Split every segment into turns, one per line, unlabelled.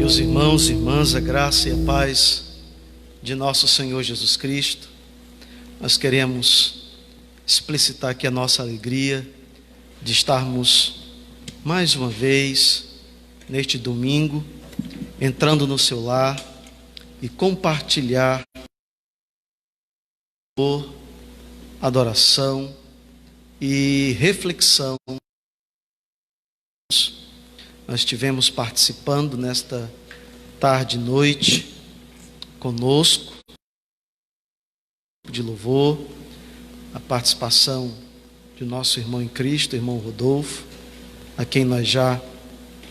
Meus irmãos e irmãs, a graça e a paz de nosso Senhor Jesus Cristo. Nós queremos explicitar aqui a nossa alegria de estarmos mais uma vez neste domingo entrando no seu lar e compartilhar adoração e reflexão. Nós estivemos participando nesta tarde e noite conosco de louvor, a participação de nosso irmão em Cristo, irmão Rodolfo, a quem nós já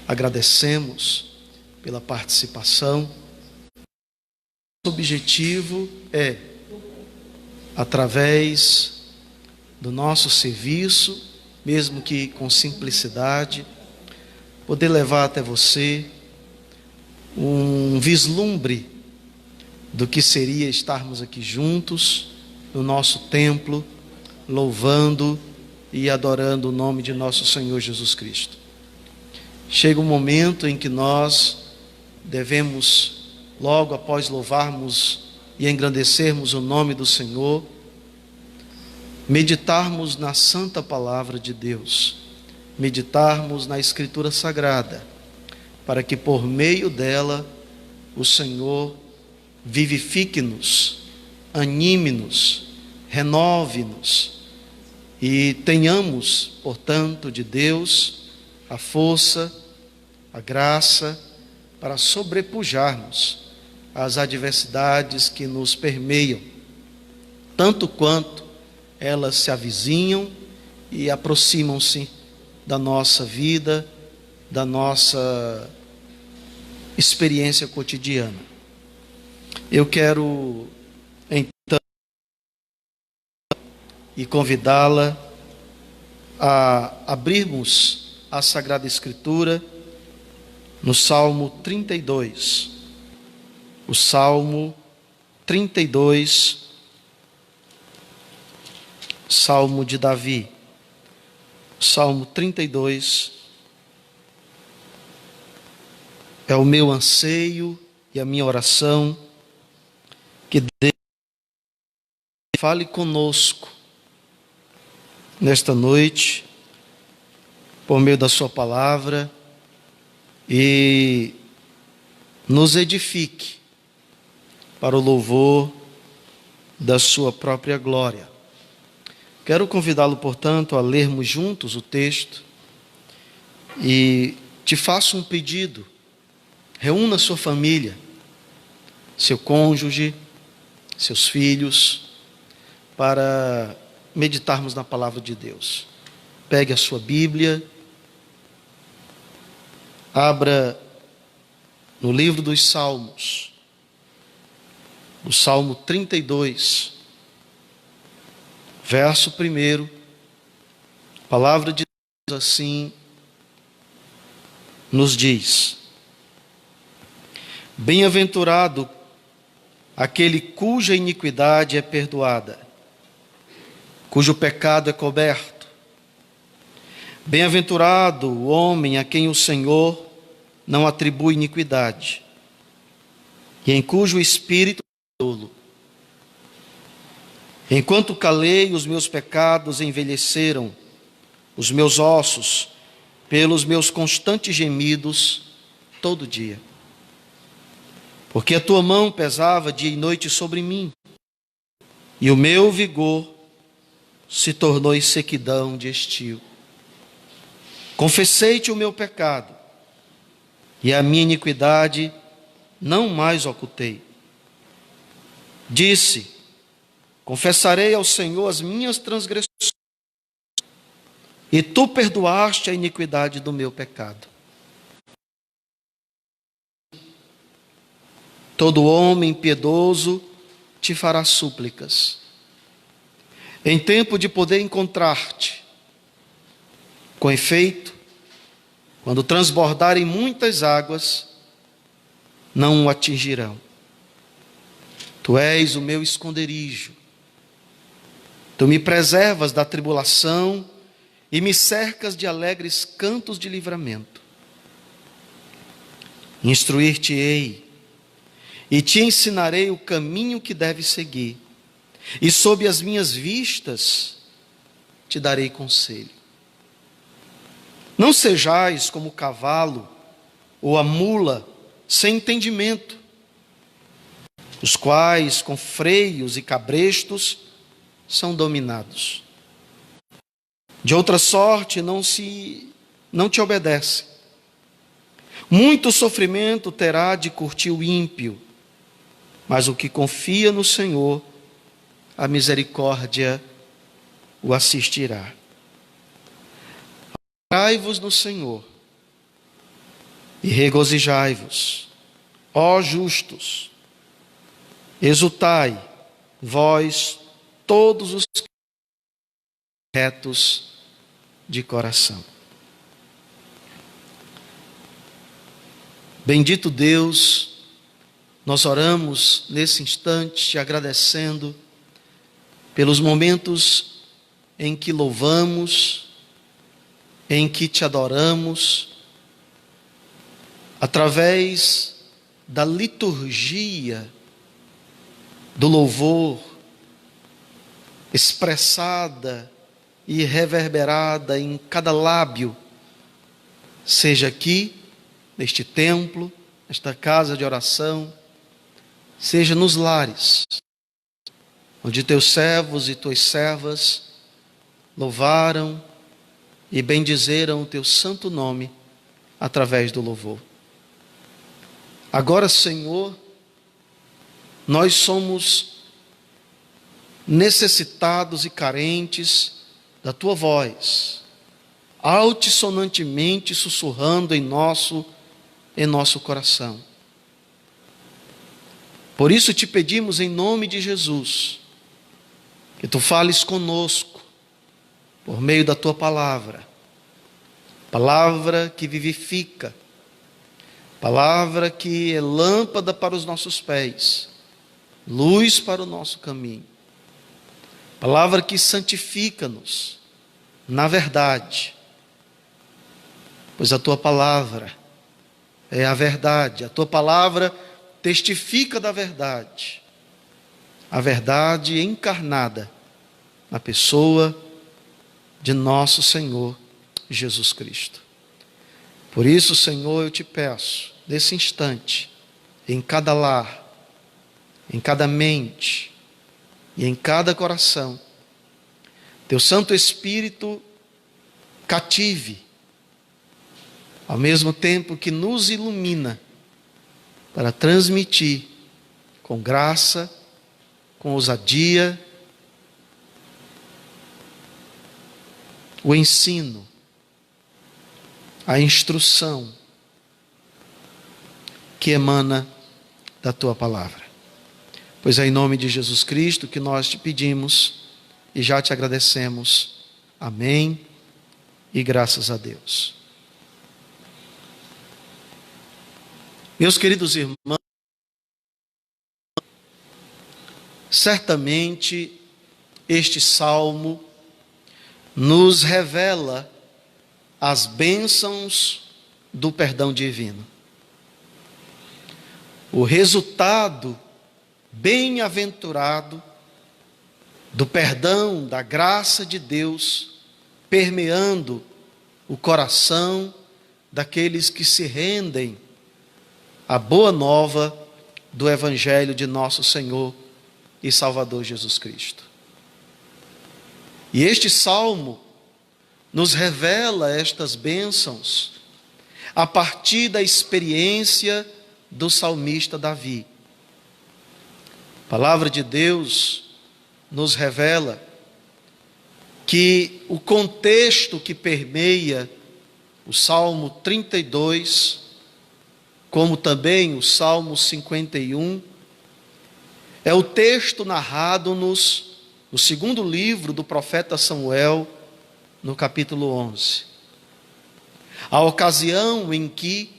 agradecemos pela participação. O objetivo é, através do nosso serviço, mesmo que com simplicidade, poder levar até você um vislumbre do que seria estarmos aqui juntos no nosso templo, louvando e adorando o nome de nosso Senhor Jesus Cristo. Chega um momento em que nós devemos, logo após louvarmos e engrandecermos o nome do Senhor, meditarmos na santa palavra de Deus, meditarmos na Escritura Sagrada, para que por meio dela o Senhor vivifique-nos, anime-nos, renove-nos e tenhamos, portanto, de Deus a força, a graça para sobrepujarmos as adversidades que nos permeiam, tanto quanto elas se avizinham e aproximam-se da nossa vida, da nossa experiência cotidiana. Eu quero então e convidá-la a abrirmos a Sagrada Escritura no Salmo 32. O Salmo 32, Salmo de Davi. Salmo 32 é o meu anseio e a minha oração, que Deus fale conosco nesta noite, por meio da sua palavra, e nos edifique para o louvor da sua própria glória. Quero convidá-lo, portanto, a lermos juntos o texto e te faço um pedido. Reúna sua família, seu cônjuge, seus filhos, para meditarmos na palavra de Deus. Pegue a sua Bíblia, abra no livro dos Salmos, o Salmo 32, verso 1, a palavra de Deus assim nos diz: bem-aventurado aquele cuja iniquidade é perdoada, cujo pecado é coberto. Bem-aventurado o homem a quem o Senhor não atribui iniquidade, e em cujo espírito é dolo. Enquanto calei, os meus pecados envelheceram, os meus ossos, pelos meus constantes gemidos, todo dia. Porque a tua mão pesava dia e noite sobre mim, e o meu vigor se tornou em sequidão de estio. Confessei-te o meu pecado, e a minha iniquidade não mais ocultei. Disse: confessarei ao Senhor as minhas transgressões, e tu perdoaste a iniquidade do meu pecado. Todo homem piedoso te fará súplicas, em tempo de poder encontrar-te. Com efeito, quando transbordarem muitas águas, não o atingirão. Tu és o meu esconderijo. Tu me preservas da tribulação e me cercas de alegres cantos de livramento. Instruir-te-ei e te ensinarei o caminho que deves seguir, e sob as minhas vistas te darei conselho. Não sejais como o cavalo ou a mula sem entendimento, os quais com freios e cabrestos são dominados. De outra sorte não te obedece. Muito sofrimento terá de curtir o ímpio, mas o que confia no Senhor, a misericórdia o assistirá. Alegrai-vos no Senhor e regozijai-vos, ó justos, exultai, vós todos os retos de coração. Bendito Deus, nós oramos nesse instante te agradecendo pelos momentos em que louvamos, em que te adoramos, através da liturgia do louvor expressada e reverberada em cada lábio, seja aqui, neste templo, nesta casa de oração, seja nos lares, onde teus servos e tuas servas louvaram e bendizeram o teu santo nome através do louvor. Agora, Senhor, nós somos necessitados e carentes da tua voz, altissonantemente sussurrando em nosso coração. Por isso te pedimos em nome de Jesus, que tu fales conosco, por meio da tua palavra, palavra que vivifica, palavra que é lâmpada para os nossos pés, luz para o nosso caminho, palavra que santifica-nos na verdade, pois a tua palavra é a verdade, a tua palavra testifica da verdade, a verdade encarnada na pessoa de nosso Senhor Jesus Cristo. Por isso, Senhor, eu te peço, nesse instante, em cada lar, em cada mente e em cada coração, teu Santo Espírito cative, ao mesmo tempo que nos ilumina, para transmitir com graça, com ousadia, o ensino, a instrução que emana da tua palavra. Pois é em nome de Jesus Cristo que nós te pedimos e já te agradecemos. Amém e graças a Deus. Meus queridos irmãos, certamente este salmo nos revela as bênçãos do perdão divino. O resultado bem-aventurado do perdão, da graça de Deus, permeando o coração daqueles que se rendem à boa nova do Evangelho de nosso Senhor e Salvador Jesus Cristo. E este salmo nos revela estas bênçãos a partir da experiência do salmista Davi. A palavra de Deus nos revela que o contexto que permeia o Salmo 32, como também o Salmo 51, é o texto narrado-nos no segundo livro do profeta Samuel, no capítulo 11. A ocasião em que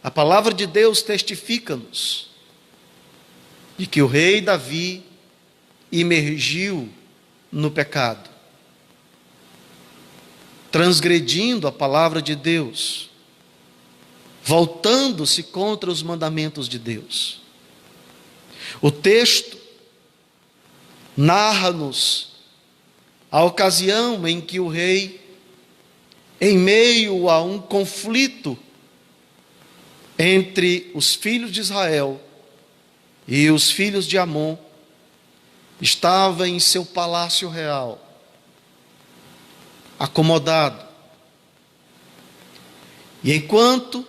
a palavra de Deus testifica-nos de que o rei Davi imergiu no pecado, transgredindo a palavra de Deus, voltando-se contra os mandamentos de Deus. O texto narra-nos a ocasião em que o rei, em meio a um conflito entre os filhos de Israel e os filhos de Amon, estava em seu palácio real, acomodado. E enquanto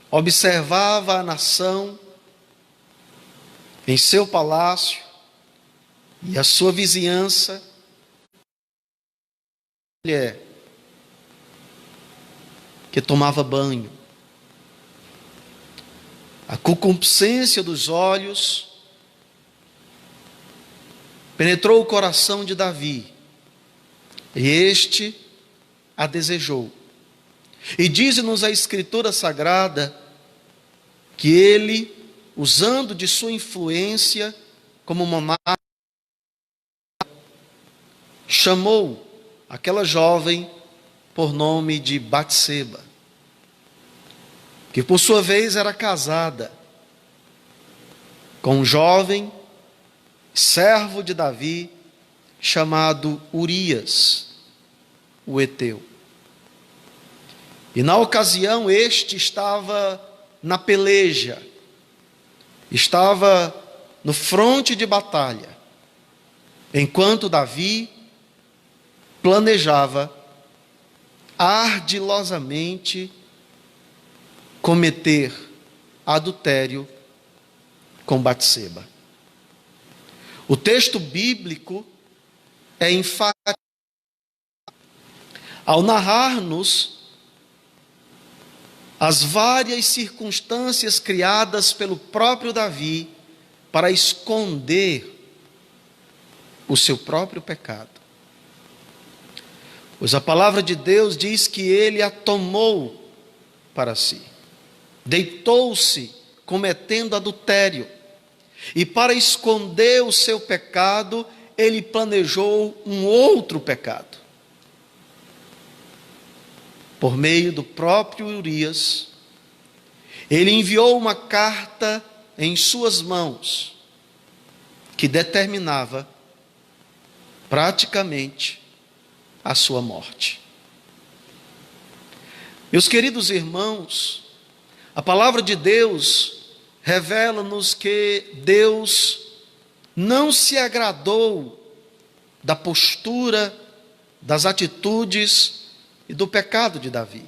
observava a nação em seu palácio e a sua vizinhança, mulher que tomava banho, a concupiscência dos olhos penetrou o coração de Davi, e este a desejou. E diz-nos a Escritura Sagrada que ele, usando de sua influência como monarca, chamou aquela jovem por nome de Batseba, que por sua vez era casada com um jovem servo de Davi chamado Urias, o Eteu. E na ocasião este estava na peleja, estava no fronte de batalha, enquanto Davi planejava ardilosamente cometer adultério com Batseba. O texto bíblico é enfático ao narrar-nos as várias circunstâncias criadas pelo próprio Davi para esconder o seu próprio pecado. Pois a palavra de Deus diz que ele a tomou para si, deitou-se cometendo adultério, e para esconder o seu pecado, ele planejou um outro pecado. Por meio do próprio Urias, ele enviou uma carta em suas mãos, que determinava praticamente a sua morte. Meus queridos irmãos, a palavra de Deus revela-nos que Deus não se agradou da postura, das atitudes e do pecado de Davi.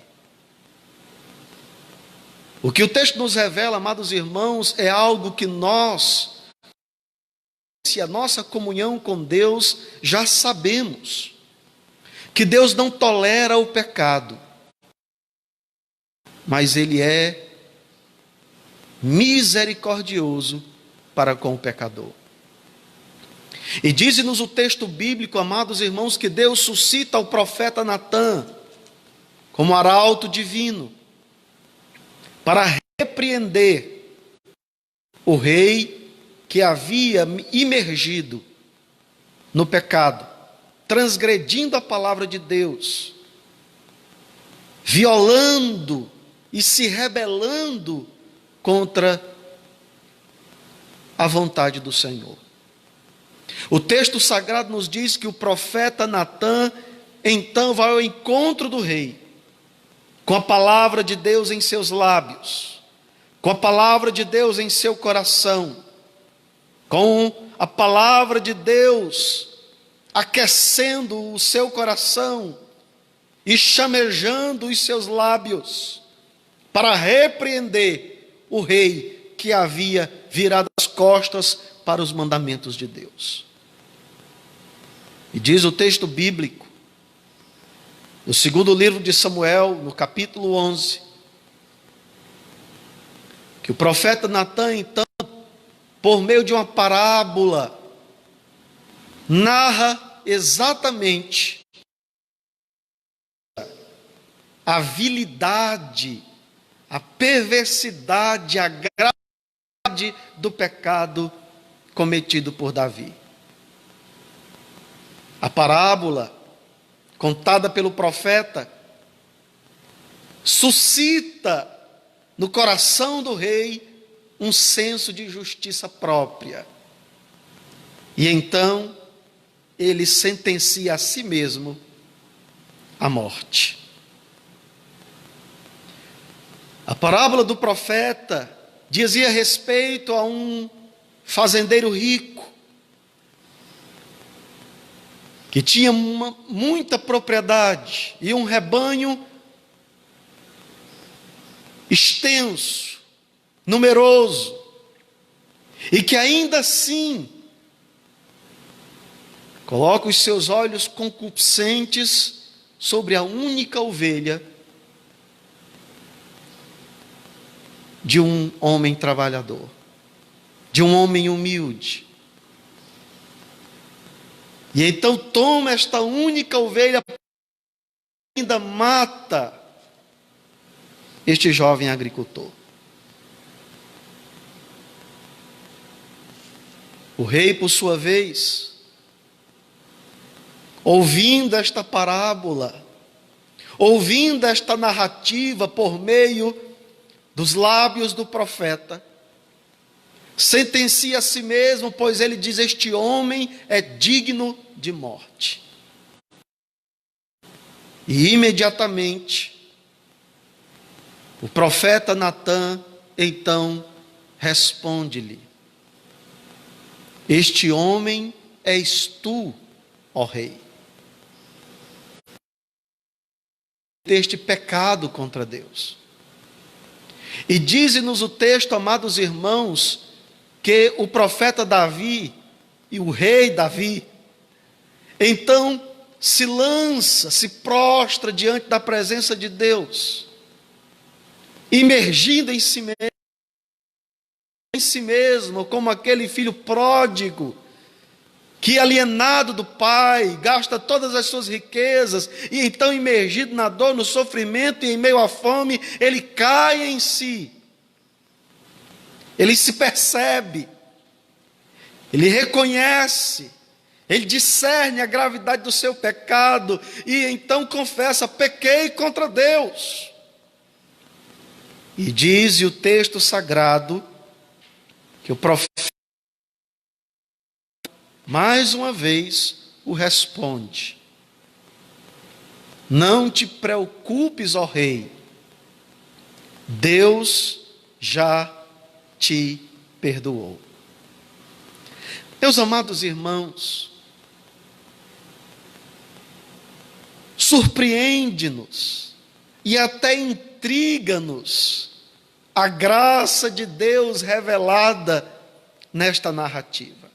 O que o texto nos revela, amados irmãos, é algo que nós, se a nossa comunhão com Deus, já sabemos. Que Deus não tolera o pecado, mas Ele é misericordioso para com o pecador. E diz-nos o texto bíblico, amados irmãos, que Deus suscita o profeta Natã como arauto divino para repreender o rei que havia imergido no pecado, transgredindo a palavra de Deus, violando e se rebelando contra a vontade do Senhor. O texto sagrado nos diz que o profeta Natã então vai ao encontro do rei, com a palavra de Deus em seus lábios, com a palavra de Deus em seu coração, com a palavra de Deus aquecendo o seu coração e chamejando os seus lábios, para repreender o rei que havia virado as costas para os mandamentos de Deus. E diz o texto bíblico, no segundo livro de Samuel, no capítulo 11, que o profeta Natã, então, por meio de uma parábola, narra exatamente a vilidade, a perversidade, a gravidade do pecado cometido por Davi. A parábola contada pelo profeta suscita no coração do rei um senso de justiça própria. E então ele sentencia a si mesmo à morte. A parábola do profeta dizia respeito a um fazendeiro rico, que tinha muita propriedade e um rebanho extenso, numeroso, e que ainda assim coloca os seus olhos concupiscentes sobre a única ovelha de um homem trabalhador, de um homem humilde. E então toma esta única ovelha e ainda mata este jovem agricultor. O rei, por sua vez, ouvindo esta parábola, ouvindo esta narrativa por meio dos lábios do profeta, sentencia a si mesmo, pois ele diz: este homem é digno de morte. E imediatamente o profeta Natã então responde-lhe: este homem és tu, ó rei. Este pecado contra Deus. E diz-nos o texto, amados irmãos, que o profeta Davi e o rei Davi então se lança, se prostra diante da presença de Deus, imergido em si mesmo, como aquele filho pródigo que, alienado do pai, gasta todas as suas riquezas, e então, imergido na dor, no sofrimento e em meio à fome, ele cai em si. Ele se percebe, ele reconhece, ele discerne a gravidade do seu pecado, e então confessa: pequei contra Deus. E diz o texto sagrado que o profeta, mais uma vez, o responde: não te preocupes, ó rei, Deus já te perdoou. Meus amados irmãos, surpreende-nos e até intriga-nos a graça de Deus revelada nesta narrativa.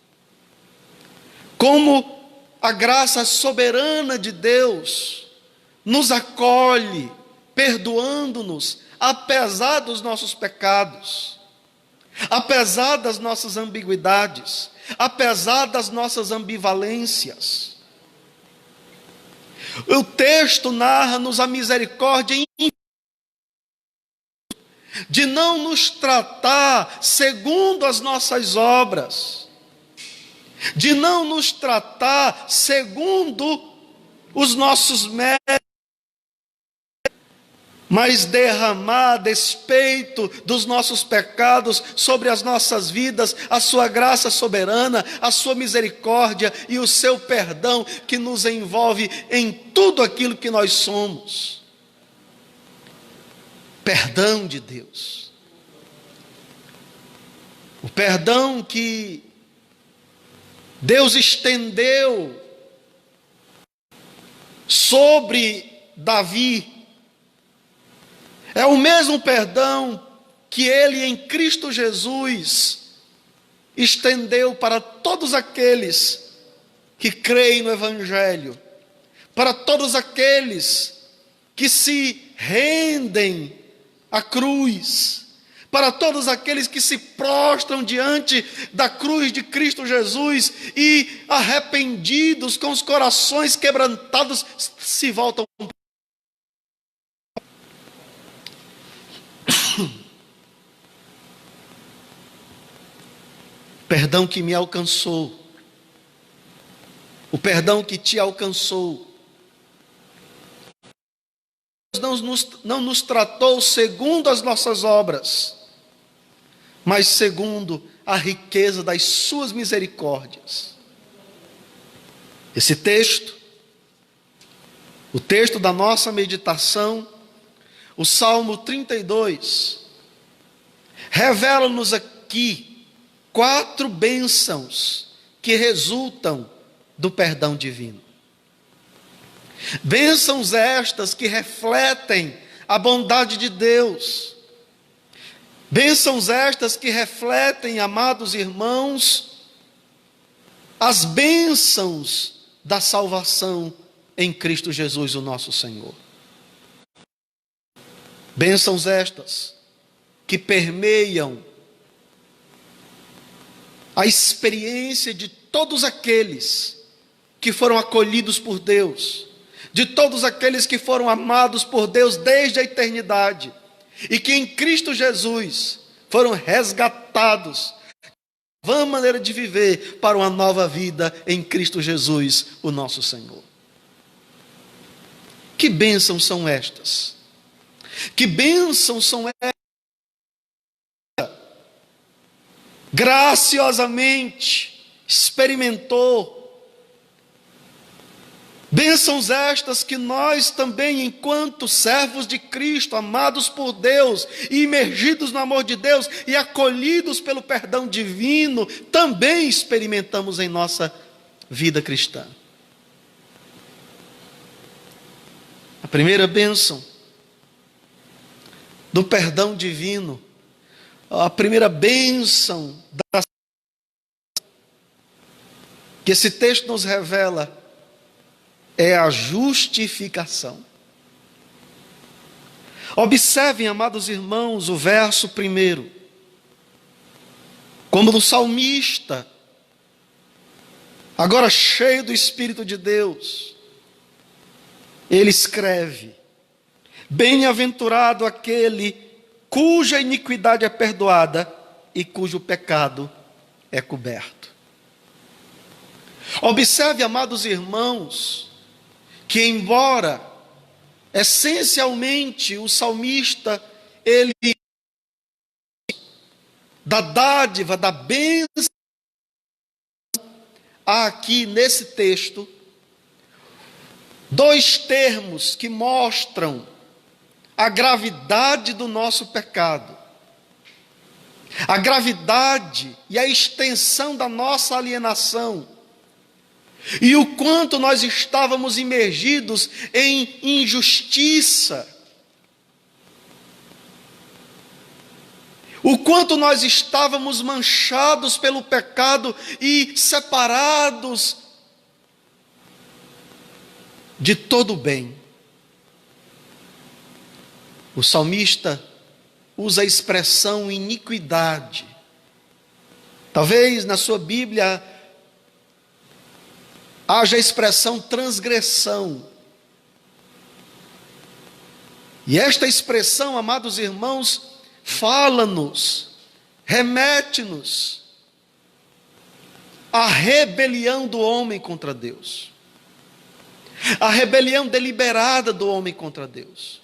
Como a graça soberana de Deus nos acolhe, perdoando-nos, apesar dos nossos pecados, apesar das nossas ambiguidades, apesar das nossas ambivalências. O texto narra-nos a misericórdia de não nos tratar segundo as nossas obras, de não nos tratar segundo os nossos méritos, mas derramar a despeito dos nossos pecados sobre as nossas vidas a sua graça soberana, a sua misericórdia e o seu perdão que nos envolve em tudo aquilo que nós somos. Perdão de Deus. O perdão que Deus estendeu sobre Davi é o mesmo perdão que Ele em Cristo Jesus estendeu para todos aqueles que creem no Evangelho, para todos aqueles que se rendem à cruz, para todos aqueles que se prostram diante da cruz de Cristo Jesus e, arrependidos, com os corações quebrantados, se voltam. Perdão que me alcançou, o perdão que te alcançou, não nos tratou segundo as nossas obras, mas segundo a riqueza das suas misericórdias. Esse texto, o texto da nossa meditação, o Salmo 32, revela-nos aqui 4 bênçãos que resultam do perdão divino. Bênçãos estas que refletem a bondade de Deus. Bênçãos estas que refletem, amados irmãos, as bênçãos da salvação em Cristo Jesus, o nosso Senhor. Bênçãos estas que permeiam a experiência de todos aqueles que foram acolhidos por Deus, de todos aqueles que foram amados por Deus desde a eternidade, e que em Cristo Jesus foram resgatados, vã maneira de viver para uma nova vida em Cristo Jesus, o nosso Senhor. Que bênçãos são estas? Que bênçãos são estas? Graciosamente experimentou. Bênçãos estas que nós também, enquanto servos de Cristo, amados por Deus, e imergidos no amor de Deus, e acolhidos pelo perdão divino, também experimentamos em nossa vida cristã. A primeira bênção do perdão divino, a primeira bênção que esse texto nos revela, é a justificação. Observem, amados irmãos, o verso 1. Como o salmista, agora cheio do Espírito de Deus, ele escreve: bem-aventurado aquele cuja iniquidade é perdoada e cujo pecado é coberto. Observe, amados irmãos, que embora essencialmente o salmista, ele da dádiva, da bênção, há aqui nesse texto 2 termos que mostram a gravidade do nosso pecado, a gravidade e a extensão da nossa alienação, e o quanto nós estávamos imergidos em injustiça, o quanto nós estávamos manchados pelo pecado e separados de todo o bem. O salmista usa a expressão iniquidade. Talvez na sua Bíblia haja a expressão transgressão. E esta expressão, amados irmãos, fala-nos, remete-nos à rebelião do homem contra Deus, a rebelião deliberada do homem contra Deus.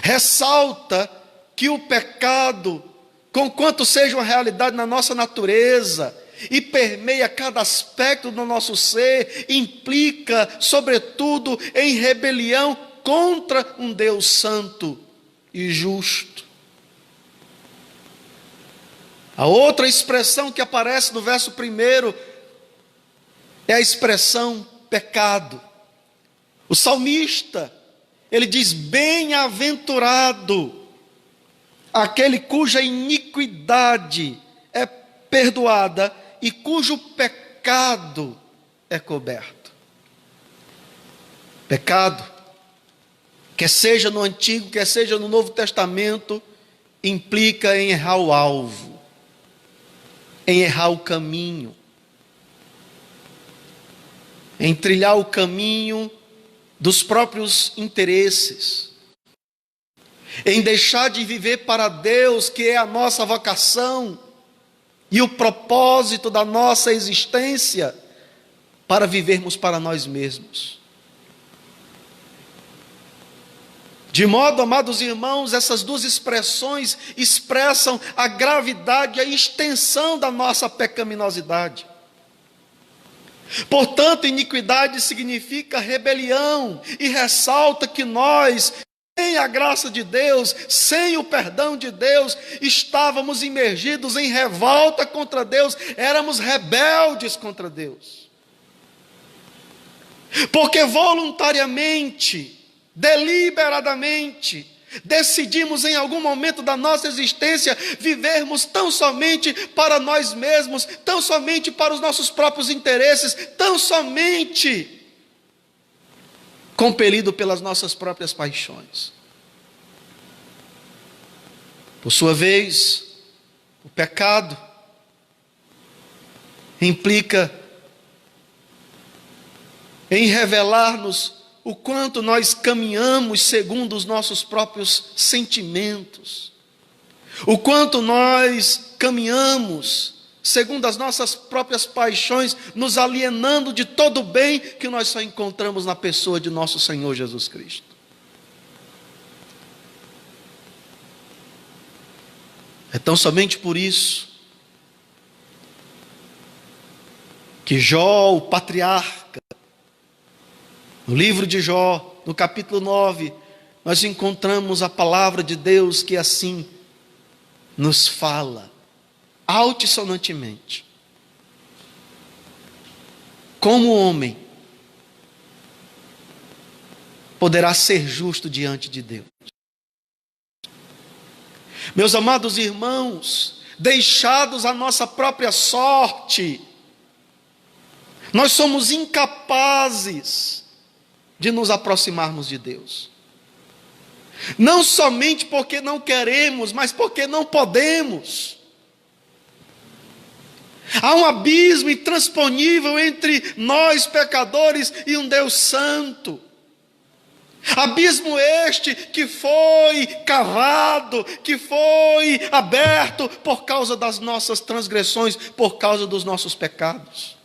Ressalta que o pecado, conquanto seja uma realidade na nossa natureza e permeia cada aspecto do nosso ser, implica, sobretudo, em rebelião contra um Deus santo e justo. A outra expressão que aparece no verso 1 é a expressão pecado. O salmista, ele diz: bem-aventurado aquele cuja iniquidade é perdoada e cujo pecado é coberto. Pecado, quer seja no Antigo, quer seja no Novo Testamento, implica em errar o alvo, em errar o caminho, em trilhar o caminho dos próprios interesses, em deixar de viver para Deus, que é a nossa vocação e o propósito da nossa existência, para vivermos para nós mesmos. De modo, amados irmãos, essas duas expressões expressam a gravidade e a extensão da nossa pecaminosidade. Portanto, iniquidade significa rebelião e ressalta que nós, sem a graça de Deus, sem o perdão de Deus, estávamos imergidos em revolta contra Deus, éramos rebeldes contra Deus. Porque voluntariamente, deliberadamente, decidimos em algum momento da nossa existência vivermos tão somente para nós mesmos, tão somente para os nossos próprios interesses, tão somente compelido pelas nossas próprias paixões. Por sua vez, o pecado implica em revelar-nos o quanto nós caminhamos segundo os nossos próprios sentimentos, o quanto nós caminhamos segundo as nossas próprias paixões, nos alienando de todo o bem que nós só encontramos na pessoa de nosso Senhor Jesus Cristo. É tão somente por isso que Jó, o patriarca, no livro de Jó, no capítulo 9, nós encontramos a palavra de Deus que assim nos fala, altissonantemente. Como o homem poderá ser justo diante de Deus? Meus amados irmãos, deixados à nossa própria sorte, nós somos incapazes de nos aproximarmos de Deus. Não somente porque não queremos, mas porque não podemos. Há um abismo intransponível entre nós pecadores e um Deus santo. Abismo este que foi cavado, que foi aberto por causa das nossas transgressões, por causa dos nossos pecados.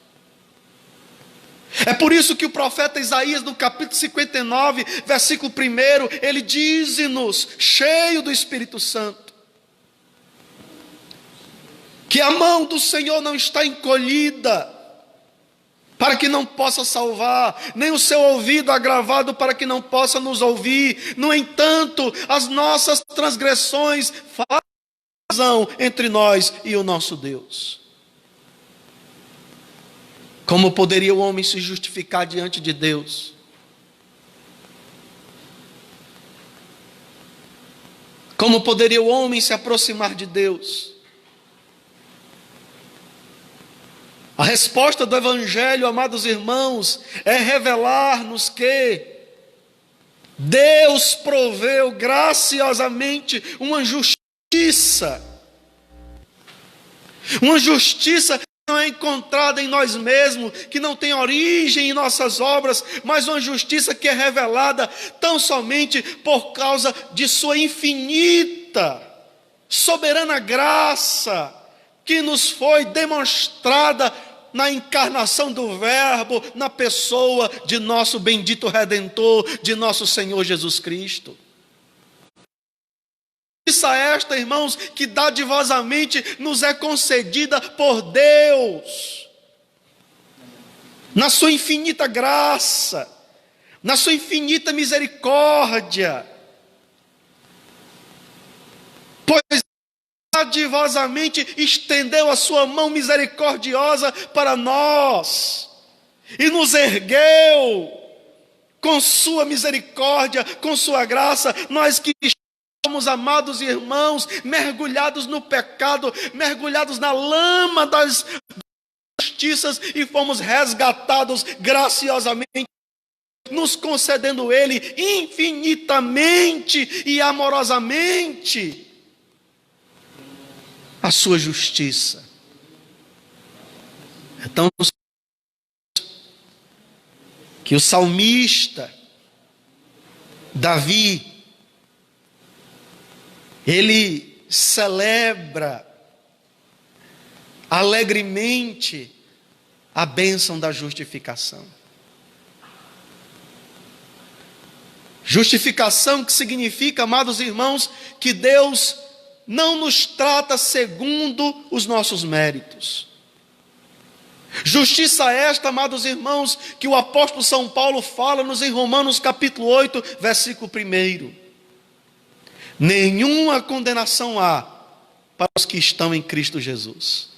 É por isso que o profeta Isaías, no capítulo 59, versículo 1, ele diz-nos, cheio do Espírito Santo, que a mão do Senhor não está encolhida, para que não possa salvar, nem o seu ouvido agravado para que não possa nos ouvir. No entanto, as nossas transgressões fazem divisão entre nós e o nosso Deus. Como poderia o homem se justificar diante de Deus? Como poderia o homem se aproximar de Deus? A resposta do Evangelho, amados irmãos, é revelar-nos que Deus proveu graciosamente uma justiça que não é encontrada em nós mesmos, que não tem origem em nossas obras, mas uma justiça que é revelada tão somente por causa de sua infinita, soberana graça, que nos foi demonstrada na encarnação do Verbo, na pessoa de nosso bendito Redentor, de nosso Senhor Jesus Cristo. Justiça esta, irmãos, que dadivosamente nos é concedida por Deus, na sua infinita graça, na sua infinita misericórdia, pois dadivosamente estendeu a sua mão misericordiosa para nós, e nos ergueu com sua misericórdia, com sua graça, nós que somos, amados irmãos, mergulhados no pecado, mergulhados na lama das injustiças, e fomos resgatados graciosamente, nos concedendo Ele infinitamente e amorosamente a sua justiça. Então, que o salmista Davi, ele celebra alegremente a bênção da justificação. Justificação que significa, amados irmãos, que Deus não nos trata segundo os nossos méritos. Justiça esta, amados irmãos, que o apóstolo São Paulo fala-nos em Romanos capítulo 8, versículo 1. Nenhuma condenação há para os que estão em Cristo Jesus.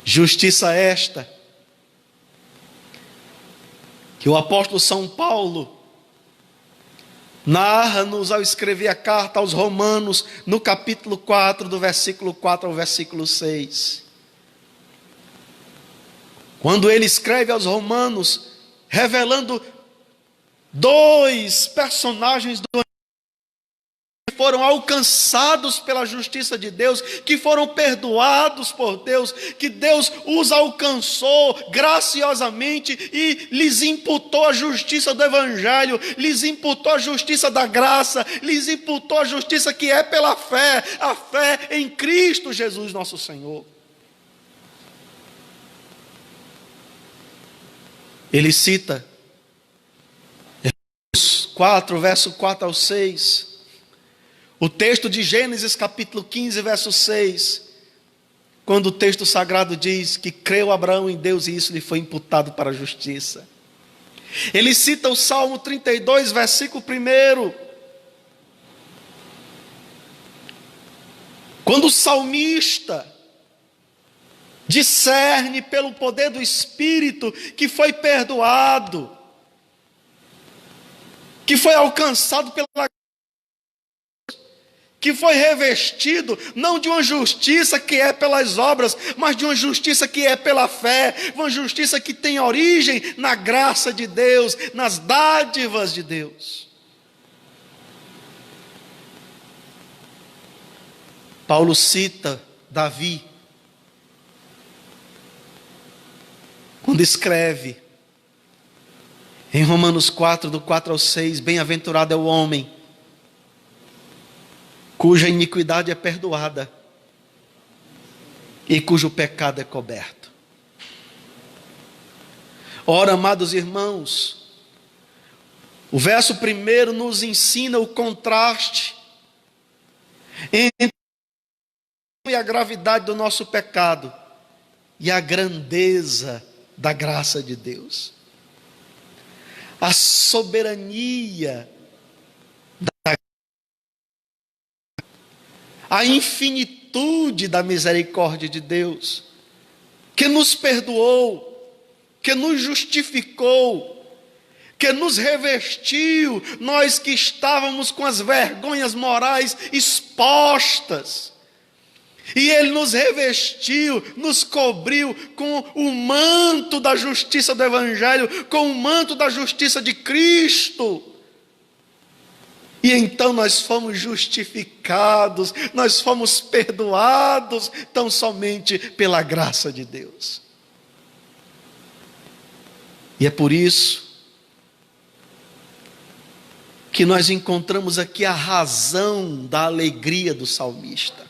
Justiça esta, que o apóstolo São Paulo narra-nos ao escrever a carta aos Romanos, no capítulo 4, do versículo 4 ao versículo 6. Quando ele escreve aos Romanos, revelando dois personagens do que foram alcançados pela justiça de Deus, que foram perdoados por Deus, que Deus os alcançou graciosamente e lhes imputou a justiça do Evangelho, lhes imputou a justiça da graça, lhes imputou a justiça que é pela fé, a fé em Cristo Jesus nosso Senhor. Ele cita 4, verso 4 ao 6, o texto de Gênesis capítulo 15, verso 6, quando o texto sagrado diz que creu Abraão em Deus e isso lhe foi imputado para a justiça. Ele cita o Salmo 32, versículo 1, quando o salmista discerne pelo poder do Espírito que foi perdoado, que foi alcançado pela graça, que foi revestido não de uma justiça que é pelas obras, mas de uma justiça que é pela fé, uma justiça que tem origem na graça de Deus, nas dádivas de Deus. Paulo cita Davi, quando escreve em Romanos 4, do 4 ao 6, bem-aventurado é o homem cuja iniquidade é perdoada e cujo pecado é coberto. Ora, amados irmãos, o verso 1 nos ensina o contraste entre a gravidade do nosso pecado e a grandeza da graça de Deus. A soberania, a infinitude da misericórdia de Deus, que nos perdoou, que nos justificou, que nos revestiu, nós que estávamos com as vergonhas morais expostas, e Ele nos revestiu, nos cobriu com o manto da justiça do Evangelho, com o manto da justiça de Cristo. E então nós fomos justificados, nós fomos perdoados, tão somente pela graça de Deus. E é por isso que nós encontramos aqui a razão da alegria do salmista.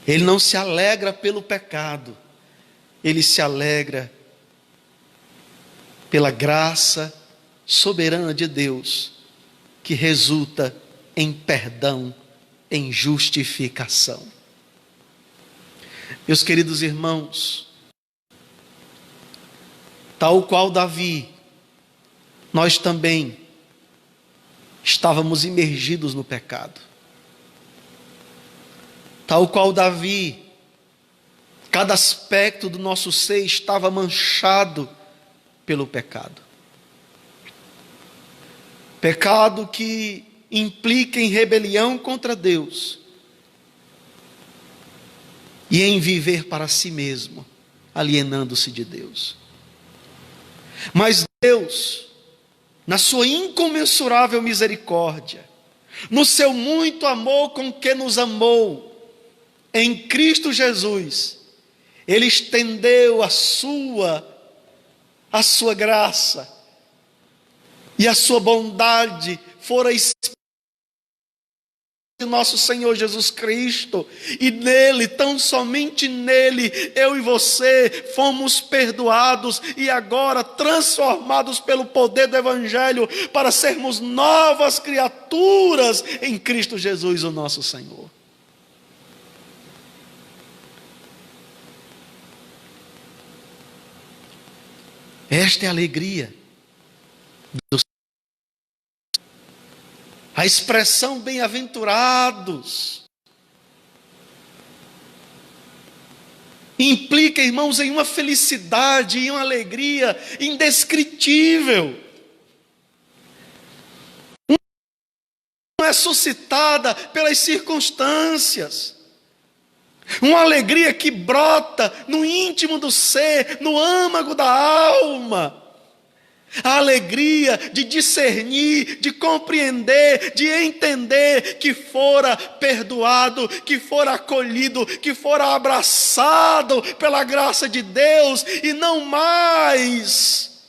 Ele não se alegra pelo pecado, ele se alegra pela graça soberana de Deus, que resulta em perdão, em justificação. Meus queridos irmãos, tal qual Davi, nós também estávamos imergidos no pecado. Tal qual Davi, cada aspecto do nosso ser estava manchado pelo pecado. Pecado que implica em rebelião contra Deus e em viver para si mesmo, alienando-se de Deus. Mas Deus, na sua incomensurável misericórdia, no seu muito amor com que nos amou, em Cristo Jesus, Ele estendeu a sua graça, e a sua bondade fora nosso Senhor Jesus Cristo, e nele, tão somente nele, eu e você fomos perdoados e agora transformados pelo poder do Evangelho para sermos novas criaturas em Cristo Jesus, o nosso Senhor. Esta é a alegria do a expressão bem-aventurados implica, irmãos, em uma felicidade e uma alegria indescritível. Não é suscitada pelas circunstâncias. Uma alegria que brota no íntimo do ser, no âmago da alma. A alegria de discernir, de compreender, de entender que fora perdoado, que fora acolhido, que fora abraçado pela graça de Deus e não mais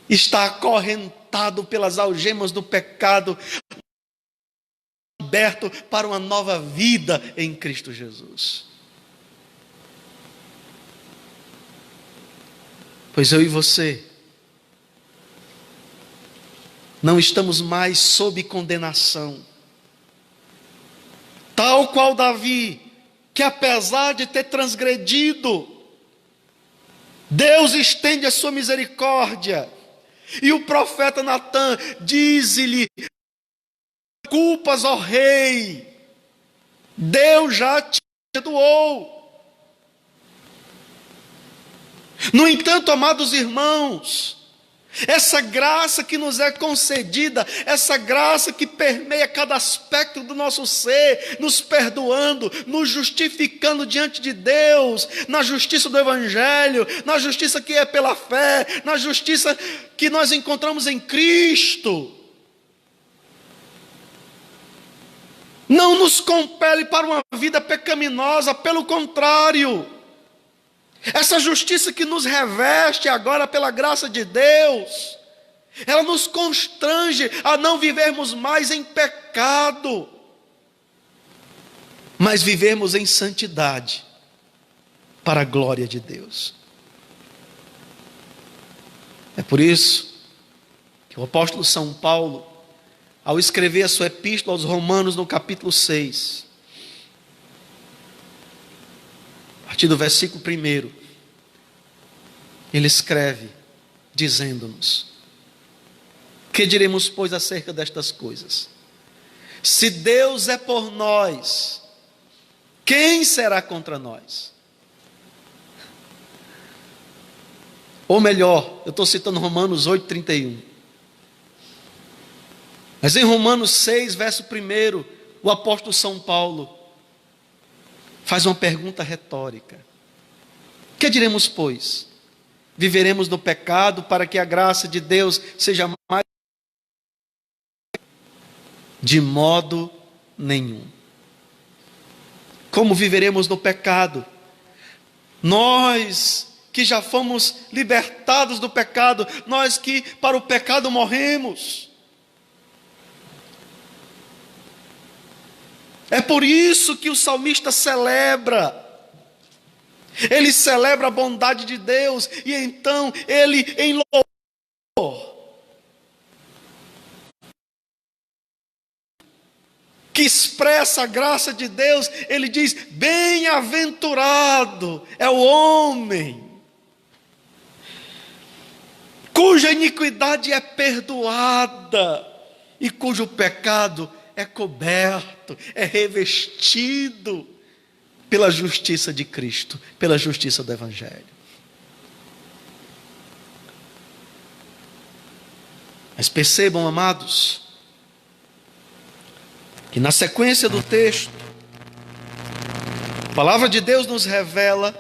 está acorrentado pelas algemas do pecado, aberto para uma nova vida em Cristo Jesus. Pois eu e você não estamos mais sob condenação, tal qual Davi, que apesar de ter transgredido, Deus estende a sua misericórdia, e o profeta Natã diz-lhe: culpas, ó rei, Deus já te perdoou. No entanto, amados irmãos, essa graça que nos é concedida, essa graça que permeia cada aspecto do nosso ser, nos perdoando, nos justificando diante de Deus, na justiça do Evangelho, na justiça que é pela fé, na justiça que nós encontramos em Cristo, não nos compele para uma vida pecaminosa, pelo contrário. Essa justiça que nos reveste agora pela graça de Deus, ela nos constrange a não vivermos mais em pecado, mas vivermos em santidade, para a glória de Deus. É por isso que o apóstolo São Paulo, ao escrever a sua epístola aos Romanos no capítulo 6, a partir do versículo 1, ele escreve dizendo-nos: que diremos, pois, acerca destas coisas? Se Deus é por nós, quem será contra nós? Ou melhor, eu estou citando Romanos 8,31. Mas em Romanos 6, verso 1, o apóstolo São Paulo faz uma pergunta retórica: que diremos, pois? Viveremos no pecado para que a graça de Deus seja mais? De modo nenhum. Como viveremos no pecado? Nós que já fomos libertados do pecado, nós que para o pecado morremos. É por isso que o salmista celebra. Ele celebra a bondade de Deus, e então ele, em louvor, que expressa a graça de Deus, ele diz: bem-aventurado é o homem cuja iniquidade é perdoada e cujo pecado é coberto, é revestido pela justiça de Cristo, pela justiça do Evangelho. Mas percebam, amados, que na sequência do texto, a palavra de Deus nos revela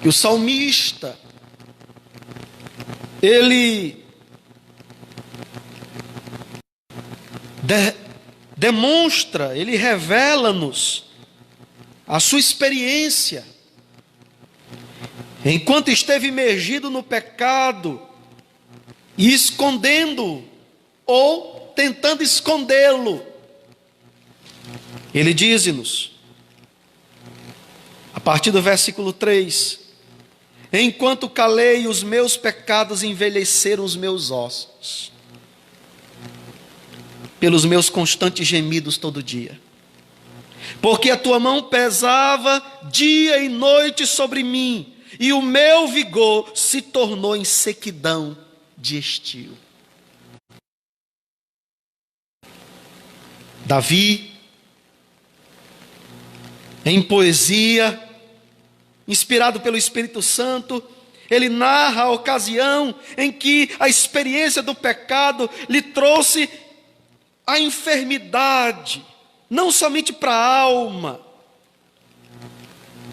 que o salmista, ele demonstra, ele revela-nos a sua experiência, enquanto esteve imergido no pecado, e escondendo ou tentando escondê-lo. Ele diz-nos, a partir do versículo 3: enquanto calei, os meus pecados envelheceram os meus ossos, pelos meus constantes gemidos todo dia. Porque a tua mão pesava dia e noite sobre mim, e o meu vigor se tornou em sequidão de estio. Davi, em poesia, inspirado pelo Espírito Santo, ele narra a ocasião em que a experiência do pecado lhe trouxe a enfermidade, não somente para a alma,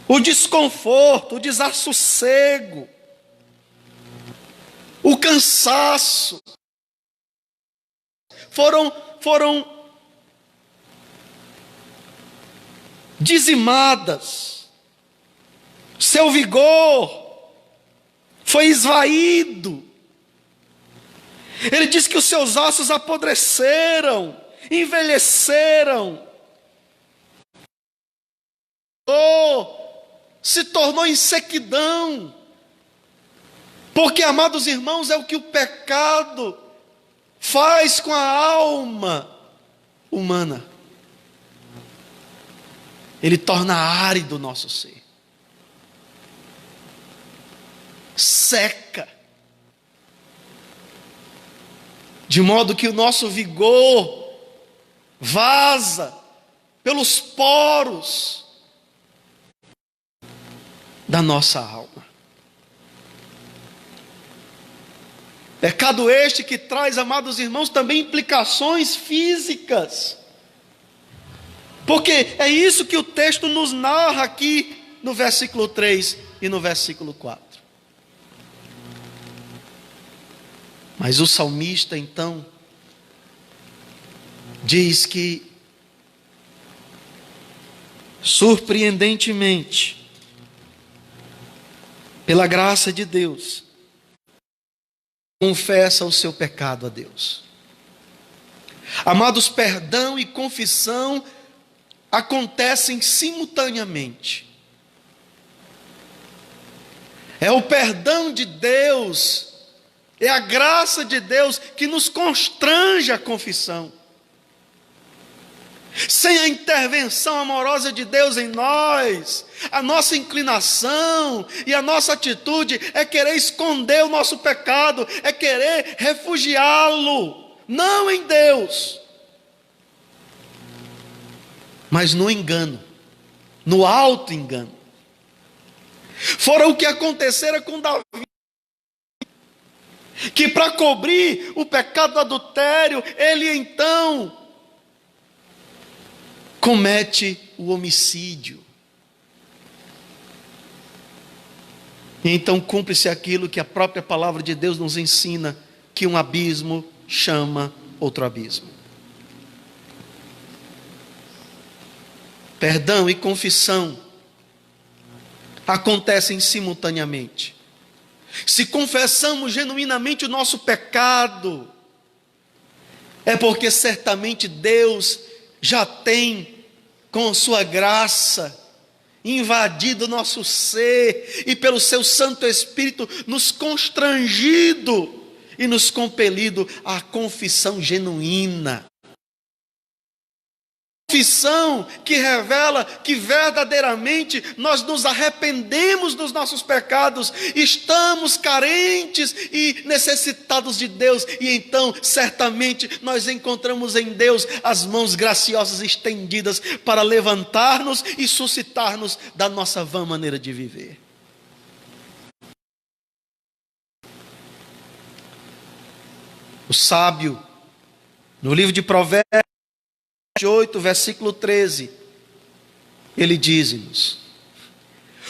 o desconforto, o desassossego, o cansaço, foram dizimadas, seu vigor foi esvaído. Ele diz que os seus ossos apodreceram, envelheceram, se tornou em sequidão. Porque, amados irmãos, é o que o pecado faz com a alma humana. Ele torna árido o nosso ser, seca, de modo que o nosso vigor vaza pelos poros da nossa alma. Pecado este que traz, amados irmãos, também implicações físicas. Porque é isso que o texto nos narra aqui no versículo 3 e no versículo 4. Mas o salmista então diz que, surpreendentemente, pela graça de Deus, confessa o seu pecado a Deus. Amados, perdão e confissão acontecem simultaneamente. É o perdão de Deus, é a graça de Deus que nos constrange à confissão. Sem a intervenção amorosa de Deus em nós, a nossa inclinação e a nossa atitude é querer esconder o nosso pecado, é querer refugiá-lo, não em Deus, mas no engano, no auto-engano. Fora o que acontecera com Davi, que para cobrir o pecado do adultério, ele então comete o homicídio. E então cumpre-se aquilo que a própria palavra de Deus nos ensina, que um abismo chama outro abismo. Perdão e confissão acontecem simultaneamente. Se confessamos genuinamente o nosso pecado, é porque certamente Deus já tem, com sua graça, invadido o nosso ser e pelo seu Santo Espírito nos constrangido e nos compelido à confissão genuína. Confissão que revela que verdadeiramente nós nos arrependemos dos nossos pecados, estamos carentes e necessitados de Deus, e então certamente nós encontramos em Deus as mãos graciosas estendidas para levantar-nos e suscitar-nos da nossa vã maneira de viver. O sábio, no livro de Provérbios 8, versículo 13, ele diz-nos: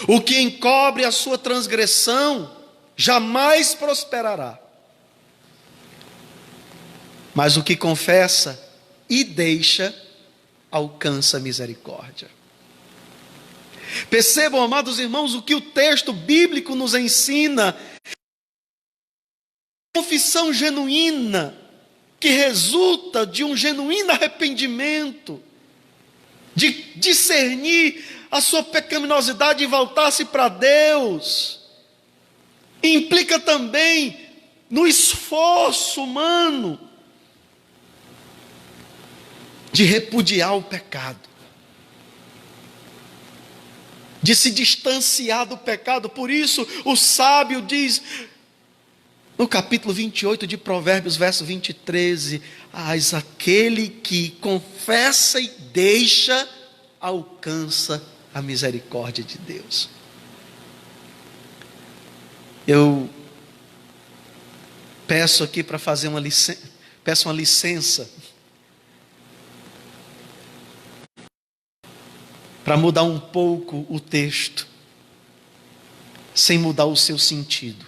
o que encobre a sua transgressão jamais prosperará, mas o que confessa e deixa alcança misericórdia. Percebam, amados irmãos, o que o texto bíblico nos ensina: confissão genuína, que resulta de um genuíno arrependimento, de discernir a sua pecaminosidade e voltar-se para Deus, implica também no esforço humano de repudiar o pecado, de se distanciar do pecado. Por isso o sábio diz no capítulo 28 de Provérbios, verso 23, mas aquele que confessa e deixa, alcança a misericórdia de Deus. Eu peço aqui para fazer uma licença para mudar um pouco o texto, sem mudar o seu sentido.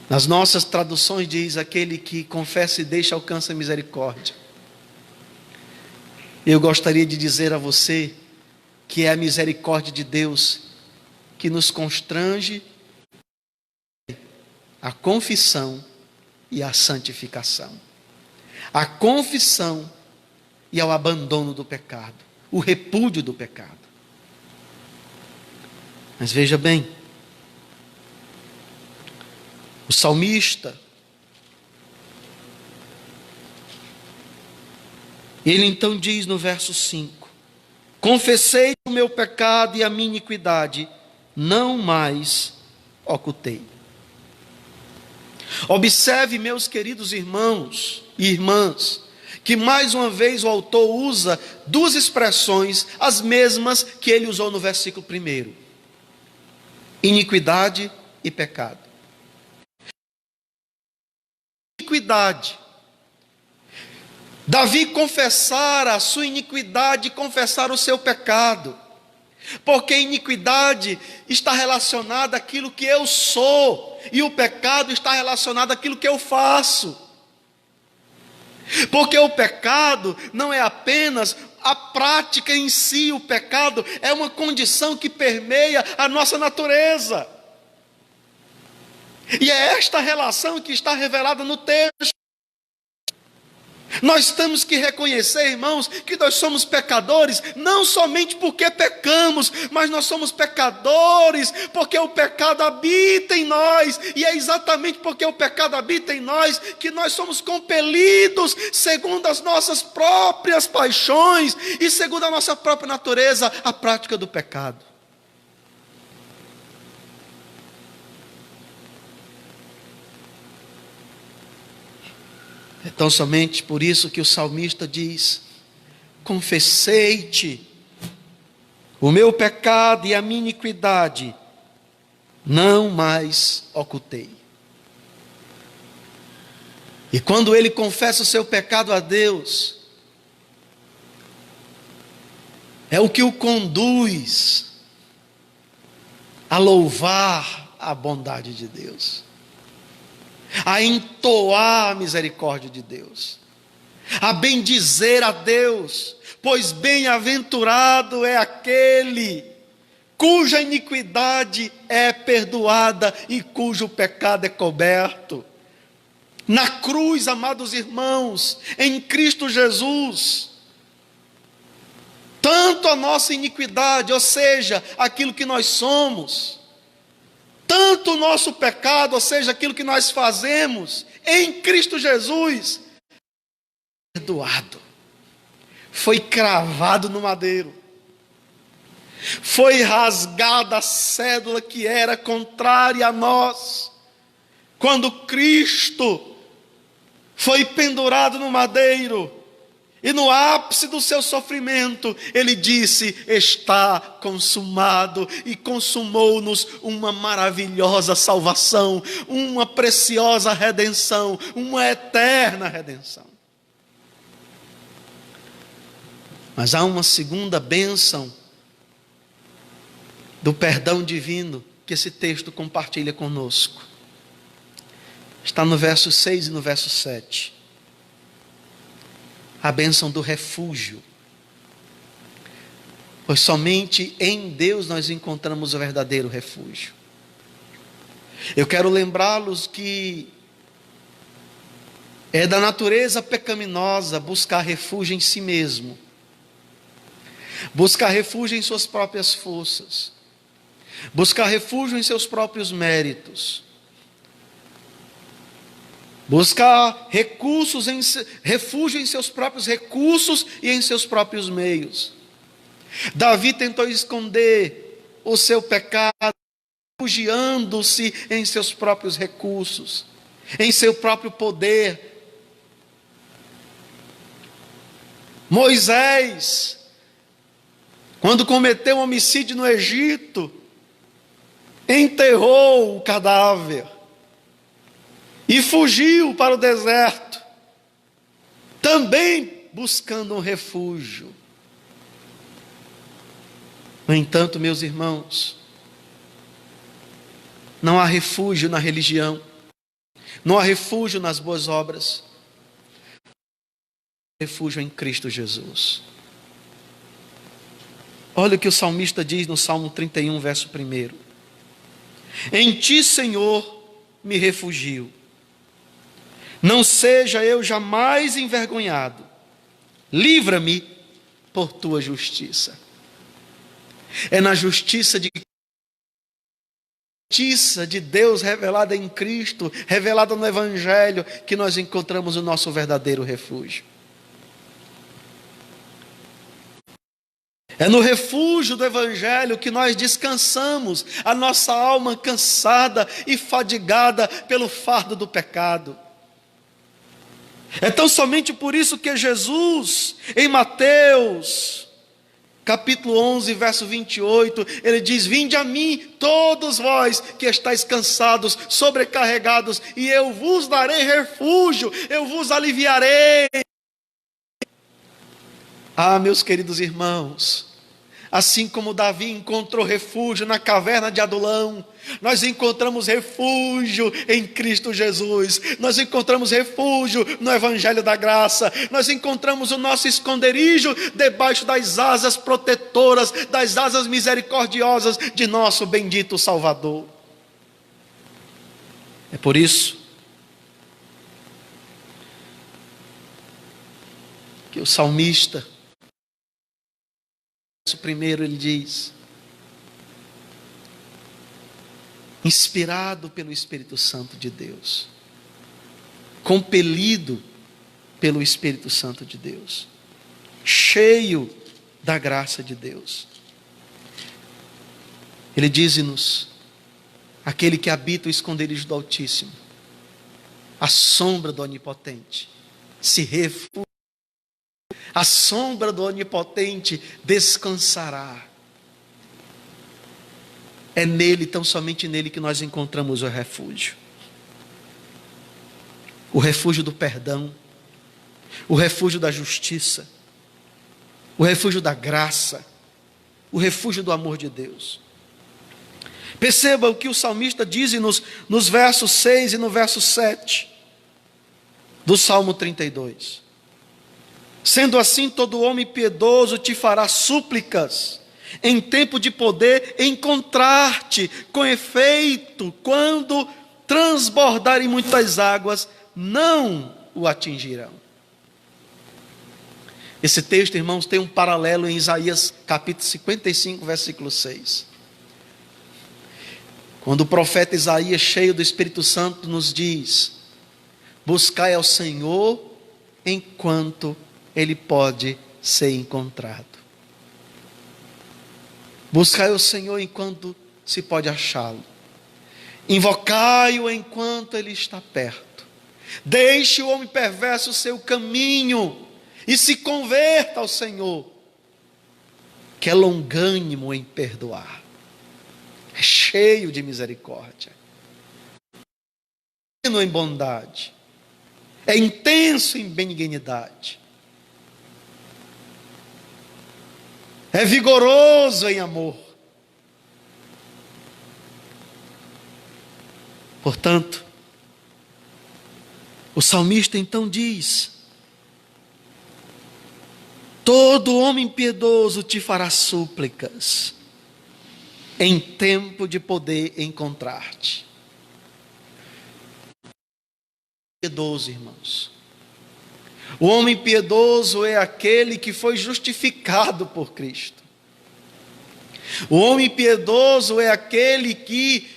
Nas nossas traduções diz: aquele que confessa e deixa alcança a misericórdia. Eu gostaria de dizer a você que é a misericórdia de Deus que nos constrange a confissão e a santificação, a confissão e ao abandono do pecado, o repúdio do pecado. Mas veja bem, o salmista, ele então diz no verso 5: confessei o meu pecado e a minha iniquidade, não mais ocultei. Observe, meus queridos irmãos e irmãs, que mais uma vez o autor usa duas expressões, as mesmas que ele usou no versículo 1: iniquidade e pecado. Iniquidade. Davi confessara a sua iniquidade, confessar o seu pecado, porque iniquidade está relacionada àquilo que eu sou, e o pecado está relacionado àquilo que eu faço. Porque o pecado não é apenas a prática em si, o pecado é uma condição que permeia a nossa natureza. E é esta relação que está revelada no texto. Nós temos que reconhecer, irmãos, que nós somos pecadores, não somente porque pecamos, mas nós somos pecadores porque o pecado habita em nós, e é exatamente porque o pecado habita em nós que nós somos compelidos, segundo as nossas próprias paixões e segundo a nossa própria natureza, à prática do pecado. Então, somente por isso que o salmista diz: confessei-te o meu pecado e a minha iniquidade, não mais ocultei. E quando ele confessa o seu pecado a Deus, é o que o conduz a louvar a bondade de Deus, a entoar a misericórdia de Deus, a bendizer a Deus, pois bem-aventurado é aquele cuja iniquidade é perdoada e cujo pecado é coberto. Na cruz, amados irmãos, em Cristo Jesus, tanto a nossa iniquidade, ou seja, aquilo que nós somos, tanto o nosso pecado, ou seja, aquilo que nós fazemos, em Cristo Jesus, perdoado, foi cravado no madeiro, foi rasgada a cédula que era contrária a nós, quando Cristo foi pendurado no madeiro, e no ápice do seu sofrimento, ele disse: está consumado, e consumou-nos uma maravilhosa salvação, uma preciosa redenção, uma eterna redenção. Mas há uma segunda bênção do perdão divino que esse texto compartilha conosco. Está no verso 6 e no verso 7. A bênção do refúgio. Pois somente em Deus nós encontramos o verdadeiro refúgio. Eu quero lembrá-los que é da natureza pecaminosa buscar refúgio em si mesmo, buscar refúgio em suas próprias forças, buscar refúgio em seus próprios méritos, buscar refúgio em seus próprios recursos e em seus próprios meios. Davi tentou esconder o seu pecado, refugiando-se em seus próprios recursos, em seu próprio poder. Moisés, quando cometeu um homicídio no Egito, enterrou o cadáver e fugiu para o deserto, também buscando um refúgio. No entanto, meus irmãos, não há refúgio na religião, não há refúgio nas boas obras, há refúgio em Cristo Jesus. Olha o que o salmista diz no Salmo 31, verso 1: em ti, Senhor, me refugio, não seja eu jamais envergonhado, livra-me por tua justiça. É na justiça de Deus revelada em Cristo, revelada no Evangelho, que nós encontramos o nosso verdadeiro refúgio. É no refúgio do Evangelho que nós descansamos a nossa alma cansada e fadigada pelo fardo do pecado. É tão somente por isso que Jesus, em Mateus capítulo 11, verso 28, ele diz: vinde a mim todos vós que estáis cansados, sobrecarregados, e eu vos darei refúgio, eu vos aliviarei. Ah, meus queridos irmãos, assim como Davi encontrou refúgio na caverna de Adulão, nós encontramos refúgio em Cristo Jesus, nós encontramos refúgio no Evangelho da Graça, nós encontramos o nosso esconderijo debaixo das asas protetoras, das asas misericordiosas de nosso bendito Salvador. É por isso que o salmista, primeiro, ele diz, inspirado pelo Espírito Santo de Deus, compelido pelo Espírito Santo de Deus, cheio da graça de Deus, ele diz-nos: aquele que habita o esconderijo do Altíssimo, a sombra do Onipotente, se refugia. A sombra do Onipotente descansará. É nele, tão somente nele, que nós encontramos o refúgio. O refúgio do perdão, o refúgio da justiça, o refúgio da graça, o refúgio do amor de Deus. Perceba o que o salmista diz nos versos 6 e no verso 7 do Salmo 32. Sendo assim, todo homem piedoso te fará súplicas, em tempo de poder encontrar-te. Com efeito, quando transbordarem muitas águas, não o atingirão. Esse texto, irmãos, tem um paralelo em Isaías capítulo 55, versículo 6. Quando o profeta Isaías, cheio do Espírito Santo, nos diz: buscai ao Senhor enquanto Ele pode ser encontrado. Buscai o Senhor enquanto se pode achá-lo. Invocai-o enquanto Ele está perto. Deixe o homem perverso o seu caminho e se converta ao Senhor, que é longânimo em perdoar, é cheio de misericórdia, é em bondade, é intenso em benignidade, é vigoroso em amor. Portanto, o salmista então diz: todo homem piedoso te fará súplicas, em tempo de poder encontrar-te. piedoso, irmãos. O homem piedoso é aquele que foi justificado por Cristo. O homem piedoso é aquele que,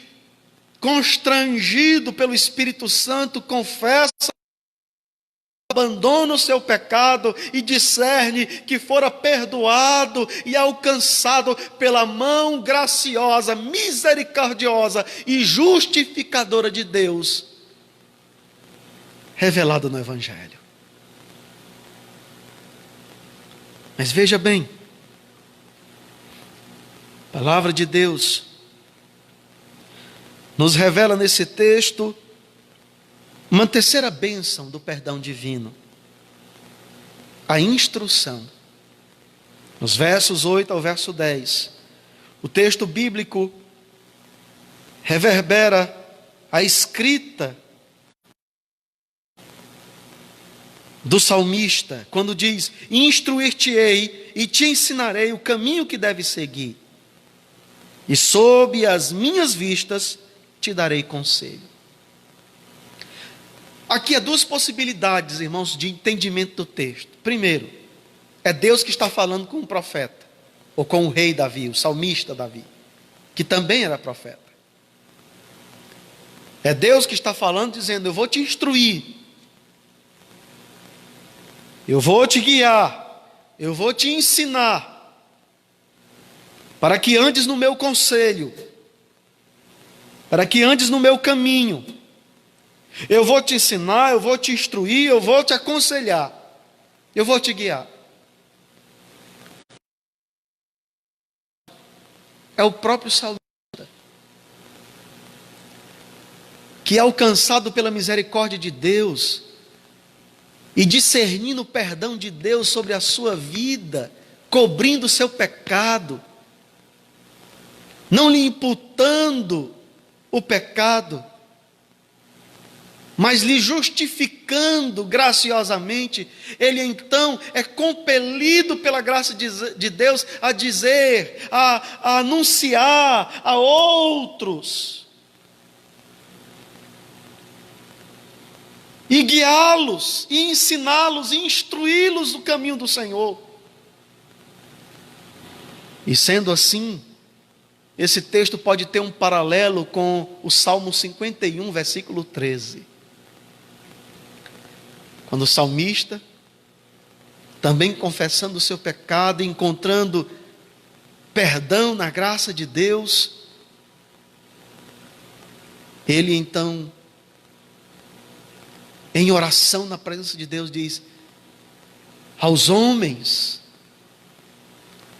constrangido pelo Espírito Santo, confessa, abandona o seu pecado e discerne que fora perdoado e alcançado pela mão graciosa, misericordiosa e justificadora de Deus, revelada no Evangelho. Mas veja bem, a palavra de Deus nos revela nesse texto uma terceira bênção do perdão divino: a instrução. Nos versos 8 ao verso 10, o texto bíblico reverbera a escrita do salmista, quando diz: instruir-te-ei e te ensinarei o caminho que deves seguir, e sob as minhas vistas te darei conselho. Aqui há duas possibilidades, irmãos, de entendimento do texto. Primeiro, é Deus que está falando com o profeta, ou com o rei Davi, o salmista Davi, que também era profeta. É Deus que está falando, dizendo: eu vou te instruir, eu vou te guiar, eu vou te ensinar, para que andes no meu conselho, para que andes no meu caminho. Eu vou te ensinar, eu vou te instruir, eu vou te aconselhar, eu vou te guiar. É o próprio salmista que, alcançado pela misericórdia de Deus e discernindo o perdão de Deus sobre a sua vida, cobrindo o seu pecado, não lhe imputando o pecado, mas lhe justificando graciosamente, ele então é compelido pela graça de Deus a dizer, a anunciar a outros, e guiá-los, e ensiná-los, e instruí-los no caminho do Senhor. E sendo assim, esse texto pode ter um paralelo com o Salmo 51, versículo 13. Quando o salmista, também confessando o seu pecado, encontrando perdão na graça de Deus, ele então, em oração na presença de Deus, diz: aos homens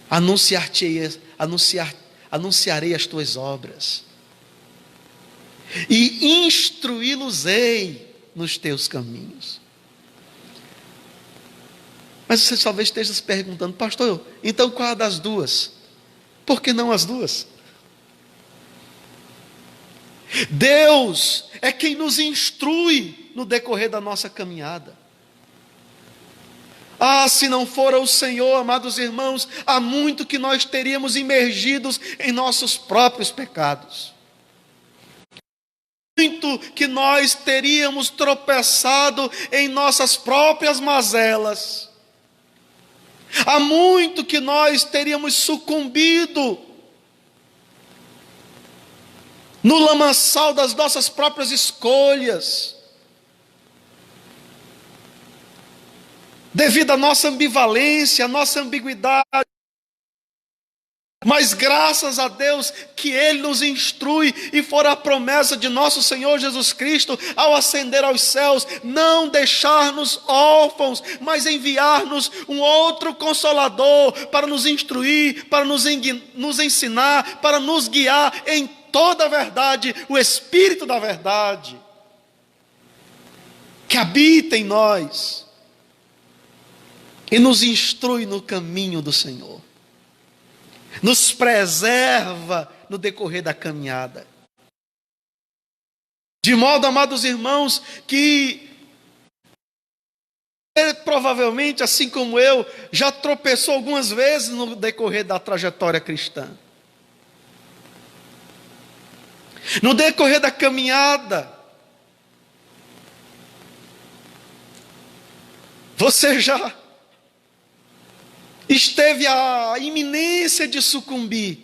anunciarei as tuas obras, e instruí-los-ei nos teus caminhos. Mas você talvez esteja se perguntando: pastor, então qual das duas? Por que não as duas? Deus é quem nos instrui no decorrer da nossa caminhada. Ah, se não fora o Senhor, amados irmãos, há muito que nós teríamos imergidos em nossos próprios pecados. Muito que nós teríamos tropeçado em nossas próprias mazelas. Há muito que nós teríamos sucumbido no lamaçal das nossas próprias escolhas, devido à nossa ambivalência, à nossa ambiguidade. Mas graças a Deus que Ele nos instrui, e for a promessa de nosso Senhor Jesus Cristo, ao ascender aos céus, não deixar-nos órfãos, mas enviar-nos um outro Consolador, para nos instruir, para nos ensinar, para nos guiar em toda a verdade, o Espírito da verdade, que habita em nós, e nos instrui no caminho do Senhor, nos preserva no decorrer da caminhada, de modo, amados irmãos, que provavelmente, assim como eu, já tropeçou algumas vezes no decorrer da trajetória cristã. No decorrer da caminhada, Você já esteve à iminência de sucumbir,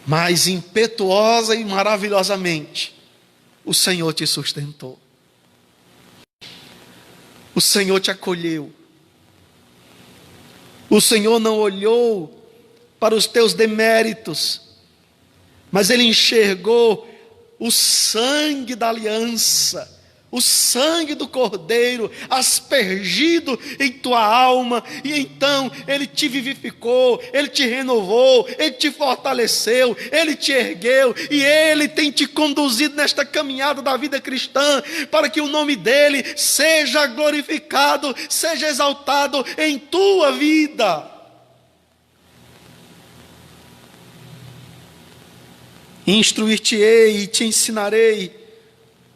mas impetuosa e maravilhosamente, o Senhor te sustentou. O Senhor te acolheu. O Senhor não olhou para os teus deméritos, mas Ele enxergou o sangue da aliança, o sangue do Cordeiro aspergido em tua alma, e então Ele te vivificou, Ele te renovou, Ele te fortaleceu, Ele te ergueu, e Ele tem te conduzido nesta caminhada da vida cristã, para que o nome dEle seja glorificado, seja exaltado em tua vida. Instruir-te-ei e te ensinarei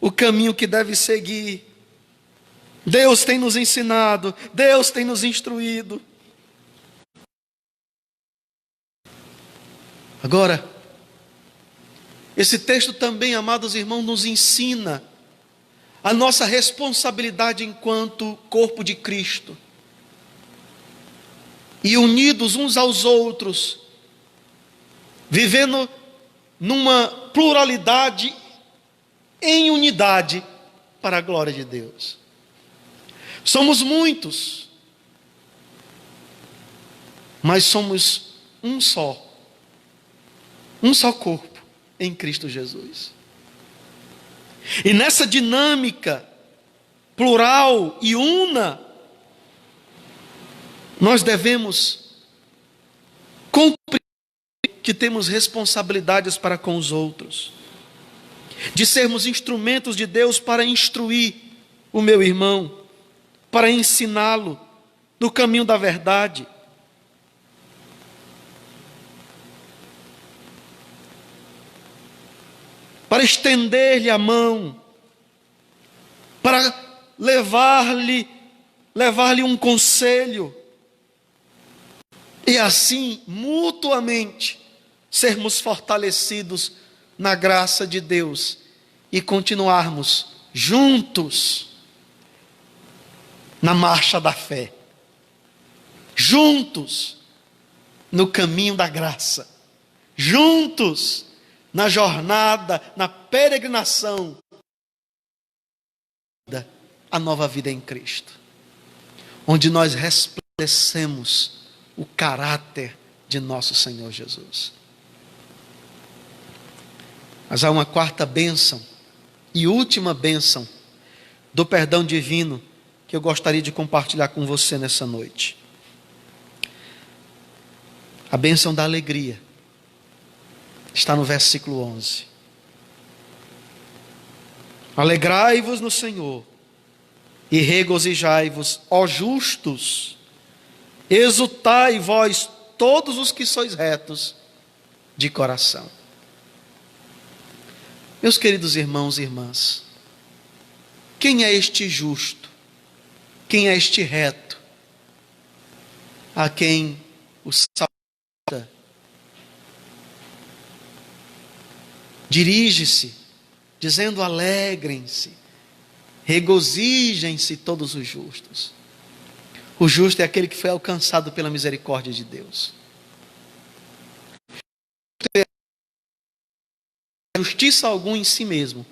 o caminho que deve seguir. Deus tem nos ensinado, Deus tem nos instruído. Agora, esse texto também, amados irmãos, nos ensina a nossa responsabilidade enquanto corpo de Cristo. E unidos uns aos outros, vivendo numa pluralidade em unidade para a glória de Deus. Somos muitos, mas somos um só corpo em Cristo Jesus. E nessa dinâmica plural e una, nós devemos compreender que temos responsabilidades para com os outros, de sermos instrumentos de Deus para instruir o meu irmão, para ensiná-lo no caminho da verdade. Para estender-lhe a mão, para levar-lhe um conselho, e assim, mutuamente, sermos fortalecidos na graça de Deus e continuarmos juntos na marcha da fé, juntos no caminho da graça, juntos na jornada, na peregrinação a nova vida em Cristo, onde nós resplandecemos o caráter de nosso Senhor Jesus. Mas há uma quarta bênção e última bênção do perdão divino que eu gostaria de compartilhar com você nessa noite. A bênção da alegria está no versículo 11. Alegrai-vos no Senhor e regozijai-vos, ó justos, exultai vós todos os que sois retos de coração. Meus queridos irmãos e irmãs, quem é este justo? Quem é este reto? A quem o salmista dirige-se, dizendo: alegrem-se, regozijem-se todos os justos. O justo é aquele que foi alcançado pela misericórdia de Deus. Justiça alguma em si mesmo,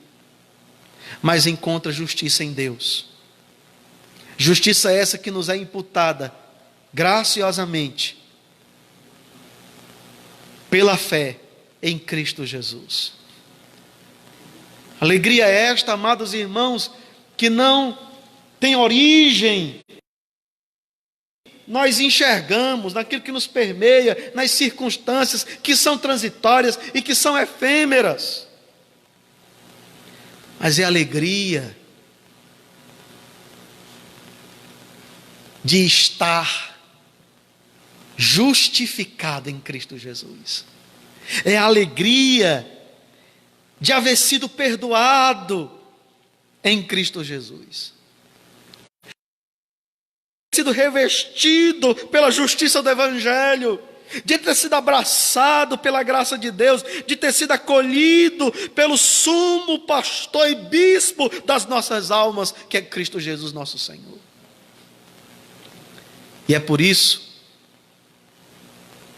mas encontra justiça em Deus. Justiça essa que nos é imputada graciosamente pela fé em Cristo Jesus. Alegria é esta, amados irmãos, que não tem origem, nós enxergamos naquilo que nos permeia, nas circunstâncias que são transitórias e que são efêmeras. Mas é a alegria de estar justificado em Cristo Jesus. É a alegria de haver sido perdoado em Cristo Jesus, sido revestido pela justiça do Evangelho, de ter sido abraçado pela graça de Deus, de ter sido acolhido pelo sumo pastor e bispo das nossas almas, que é Cristo Jesus nosso Senhor. E é por isso,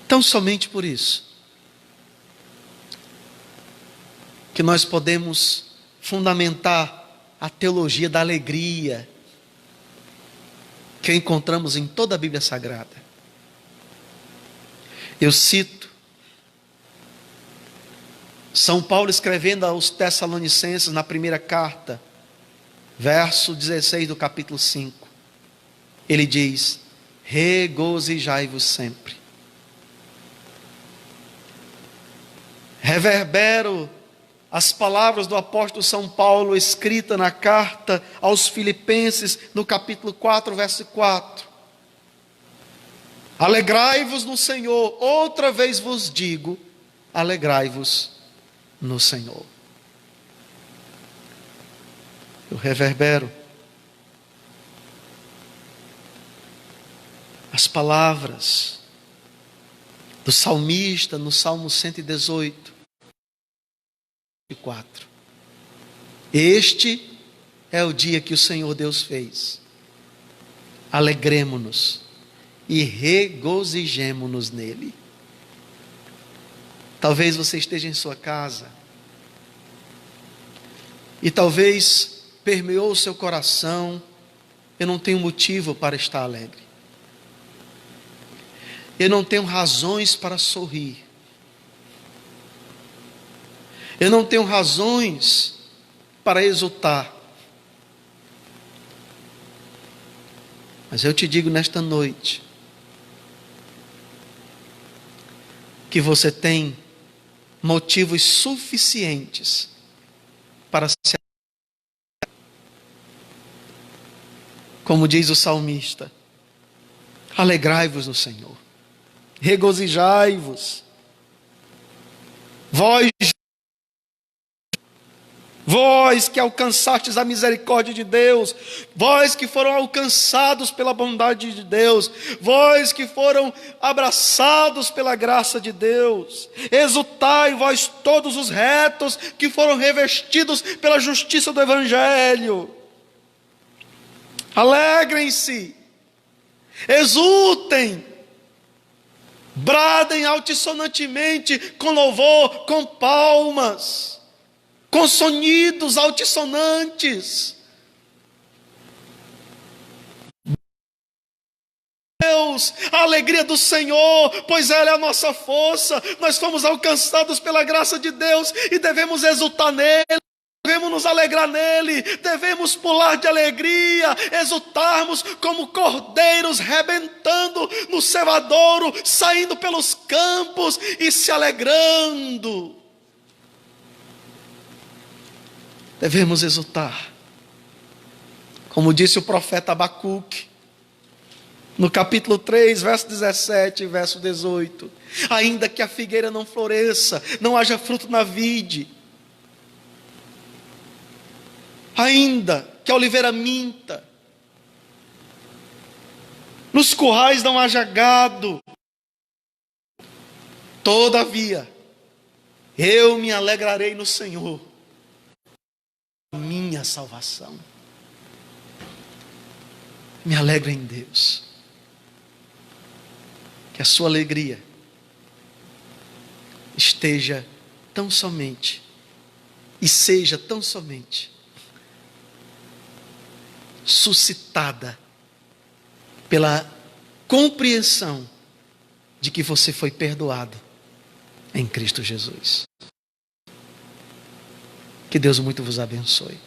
tão somente por isso, que nós podemos fundamentar a teologia da alegria que encontramos em toda a Bíblia Sagrada. Eu cito São Paulo escrevendo aos Tessalonicenses na primeira carta, verso 16 do capítulo 5. Ele diz: regozijai-vos sempre. Reverbero as palavras do apóstolo São Paulo, escrita na carta aos Filipenses, no capítulo 4, verso 4. Alegrai-vos no Senhor, outra vez vos digo, alegrai-vos no Senhor. Eu reverbero as palavras do salmista no Salmo 118, 4. Este é o dia que o Senhor Deus fez. Alegremo-nos e regozijemo-nos nele. Talvez você esteja em sua casa e talvez permeou o seu coração: eu não tenho motivo para estar alegre, eu não tenho razões para sorrir, eu não tenho razões para exultar. Mas eu te digo nesta noite que você tem motivos suficientes para se alegrar. Como diz o salmista: alegrai-vos no Senhor, regozijai-vos, vós que alcançastes a misericórdia de Deus, vós que foram alcançados pela bondade de Deus, vós que foram abraçados pela graça de Deus, exultai vós todos os retos que foram revestidos pela justiça do Evangelho. Alegrem-se, exultem, bradem altissonantemente com louvor, com palmas, com sonidos altissonantes. Deus, a alegria do Senhor, pois ela é a nossa força. Nós fomos alcançados pela graça de Deus e devemos exultar nele, devemos nos alegrar nele, devemos pular de alegria, exultarmos como cordeiros rebentando no cevadouro, saindo pelos campos e se alegrando. Devemos exultar, como disse o profeta Abacuque, no capítulo 3, verso 17 e verso 18: ainda que a figueira não floresça, não haja fruto na vide, ainda que a oliveira minta, nos currais não haja gado, todavia eu me alegrarei no Senhor, minha salvação. Me alegro em Deus. Que a sua alegria esteja tão somente e seja tão somente suscitada pela compreensão de que você foi perdoado em Cristo Jesus. Que Deus muito vos abençoe.